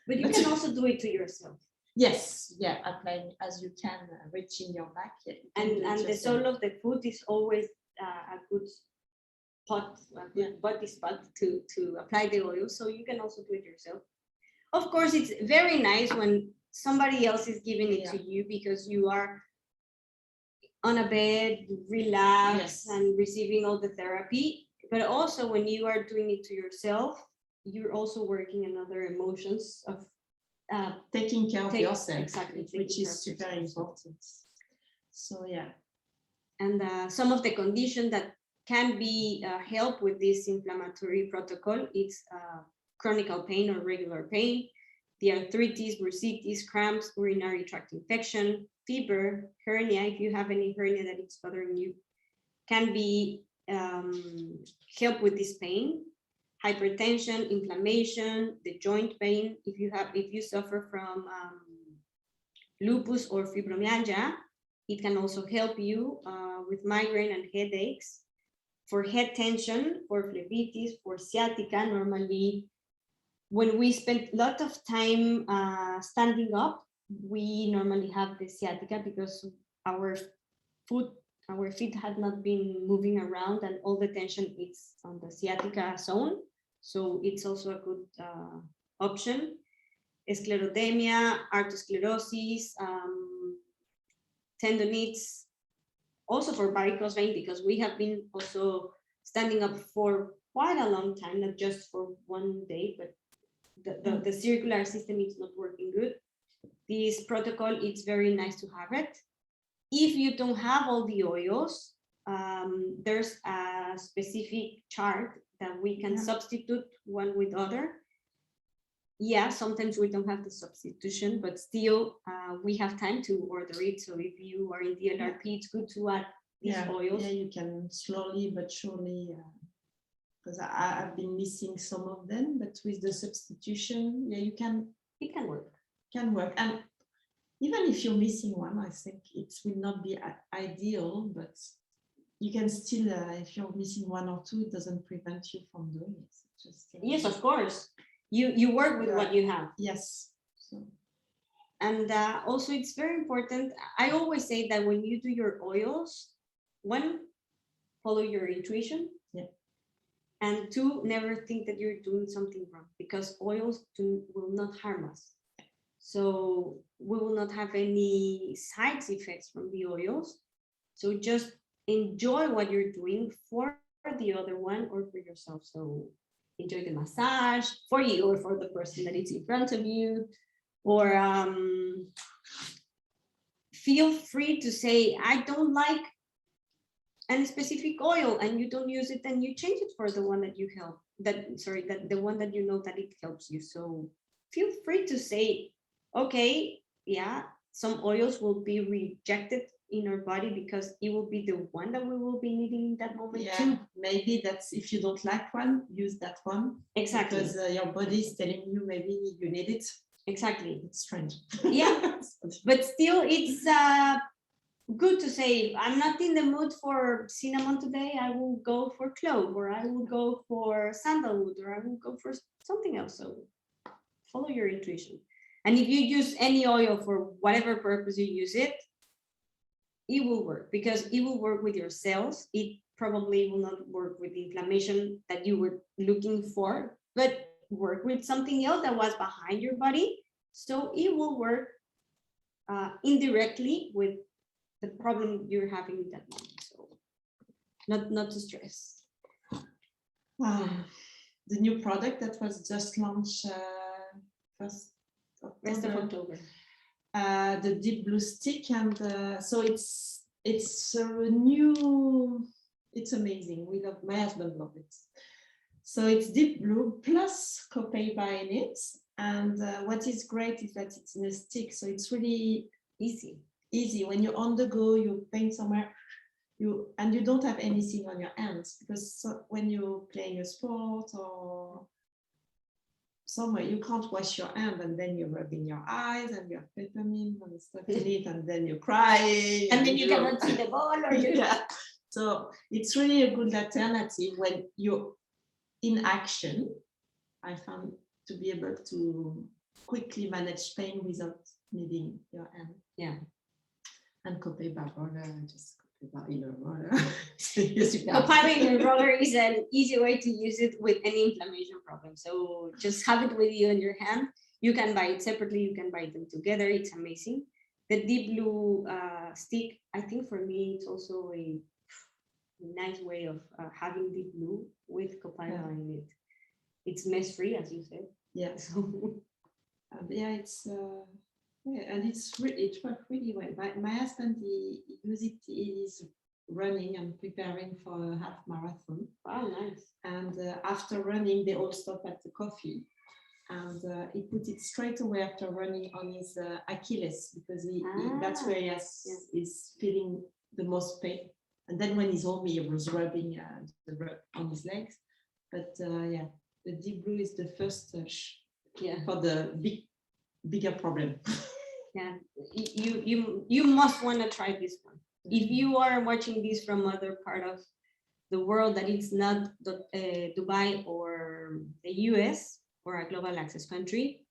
But you can also do it to yourself. Yes, yeah, applying as you can, reaching your back. Yeah, you can do it And the yourself. sole of the foot is always a good spot, a good body spot to apply the oil. So you can also do it yourself. Of course, it's very nice when somebody else is giving it to you, because you are on a bed, relaxed, and receiving all the therapy. But also when you are doing it to yourself, you're also working on other emotions of taking care of yourself, exactly, which is super important. So yeah. And some of the conditions that can be helped with this inflammatory protocol, it's chronic pain or regular pain, the arthritis, bursitis, cramps, urinary tract infection, fever, hernia, if you have any hernia that is bothering you, can be helped with this pain. Hypertension, inflammation, the joint pain, if you suffer from lupus or fibromyalgia, it can also help you with migraine and headaches. For head tension, for phlebitis, for sciatica, normally when we spend a lot of time standing up, we normally have the sciatica because our feet had not been moving around, and all the tension is on the sciatica zone. So it's also a good option. Sclerodermia, arteriosclerosis, tendonitis, also for varicose vein, because we have been also standing up for quite a long time, not just for one day, but the circular system is not working good. This protocol, it's very nice to have it. If you don't have all the oils, there's a specific chart that we can substitute one with other. Yeah, sometimes we don't have the substitution, but still we have time to order it. So if you are in the LRP, it's good to add these oils. Yeah, you can slowly but surely, because I've been missing some of them, but with the substitution, yeah, it can work. Can work. And even if you're missing one, I think it will not be ideal, but you can still, if you're missing one or two, it doesn't prevent you from doing it. Just, yes, of course. You work with what you have. Yes. So. And also it's very important. I always say that when you do your oils, one, follow your intuition. Yeah. And two, never think that you're doing something wrong, because oils will not harm us. So we will not have any side effects from the oils. So just enjoy what you're doing for the other one or for yourself. So enjoy the massage for you or for the person that is in front of you, or feel free to say, I don't like any specific oil, and you don't use it, and you change it for the one that you help, the one that you know that it helps you. So feel free to say, okay, yeah, some oils will be rejected in our body because it will be the one that we will be needing in that moment too. Maybe that's, if you don't like one, use that one. Exactly. Because your body is telling you maybe you need it. Exactly. It's strange. Yeah, but still it's good to say, I'm not in the mood for cinnamon today, I will go for clove, or I will go for sandalwood, or I will go for something else. So follow your intuition. And if you use any oil for whatever purpose you use it, it will work, because it will work with your cells. It probably will not work with the inflammation that you were looking for, but work with something else that was behind your body. So it will work indirectly with the problem you're having in that moment. So not to stress. The new product that was just launched rest of October. The deep blue stick, and so it's a new, it's amazing. We love, my husband loves it. So it's deep blue plus copaiba in it, and what is great is that it's in a stick, so it's really easy. When you're on the go, you paint somewhere, you don't have anything on your hands, because when you're playing a sport or somewhere you can't wash your hand and then you're rubbing your eyes and you have peppermint and stuff in it and then you're crying And then you cannot see the ball or you yeah. So it's really a good alternative when you're in action. I found to be able to quickly manage pain without needing your hand. Yeah. And Copaiba roller, just Copaiba in a roller. Copaiba in a roller is an easy way to use it with any inflammation problem. So just have it with you in your hand. You can buy it separately. You can buy them together. It's amazing. The deep blue stick, I think for me, it's also a nice way of having deep blue with Copaiba in it. It's mess free, as you said. Yeah. So yeah, it's and it worked really well. My husband he uses it. He is running and preparing for a half marathon. wow, nice. And after running, they all stop at the coffee. And he put it straight away after running on his Achilles because that's where he is feeling the most pain. And then when he's home, he was rubbing on his legs. But yeah, the deep blue is the first touch for the bigger problem. Yeah, you must want to try this one. If you are watching this from other part of the world that it's not Dubai or the US or a global access country,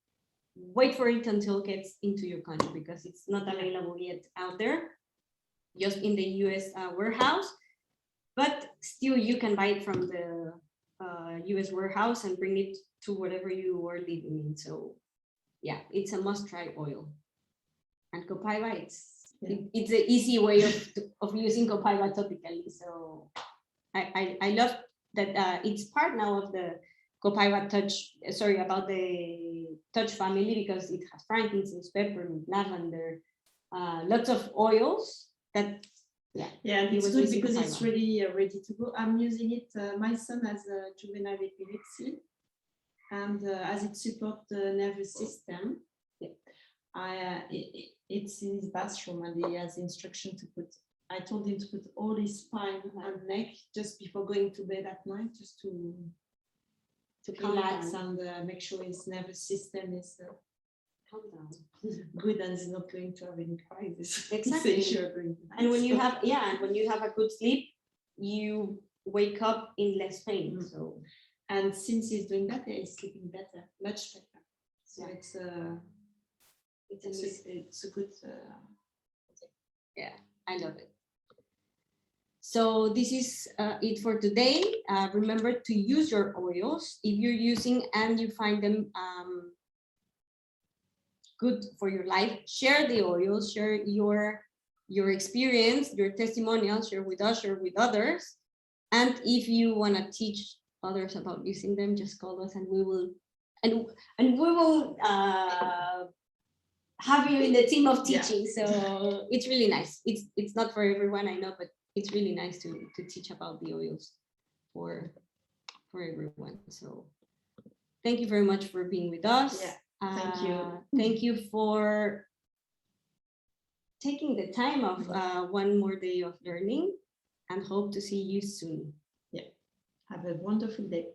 wait for it until it gets into your country because it's not available yet out there, just in the US warehouse. But still, you can buy it from the US warehouse and bring it to whatever you are living in. So yeah, it's a must-try oil. And Copaiba, it's an easy way of using Copaiba topically. So I love that it's part now of the Copaiba about the touch family because it has frankincense, peppermint, lavender, lots of oils that and it's good because it's really ready to go. I'm using it. My son has a juvenile epilepsy, and as it supports the nervous system, it's in his bathroom, and he has instruction to put. I told him to put all his spine and neck just before going to bed at night, just to relax and make sure his nervous system is good and is not going to have any crisis. Exactly. And when you have a good sleep, you wake up in less pain. So, and since he's doing that, he's sleeping better, much better. So it's a good. Yeah, I love it. So this is it for today. Remember to use your oils if you're using and you find them good for your life. Share the oils, share your experience, your testimonials, share with us, share with others. And if you want to teach others about using them, just call us and we will have you in the team of teaching. So it's really nice. It's not for everyone, I know, but it's really nice to teach about the oils for everyone. So thank you very much for being with us. Thank you. Thank you for taking the time of one more day of learning, and hope to see you soon. Have a wonderful day.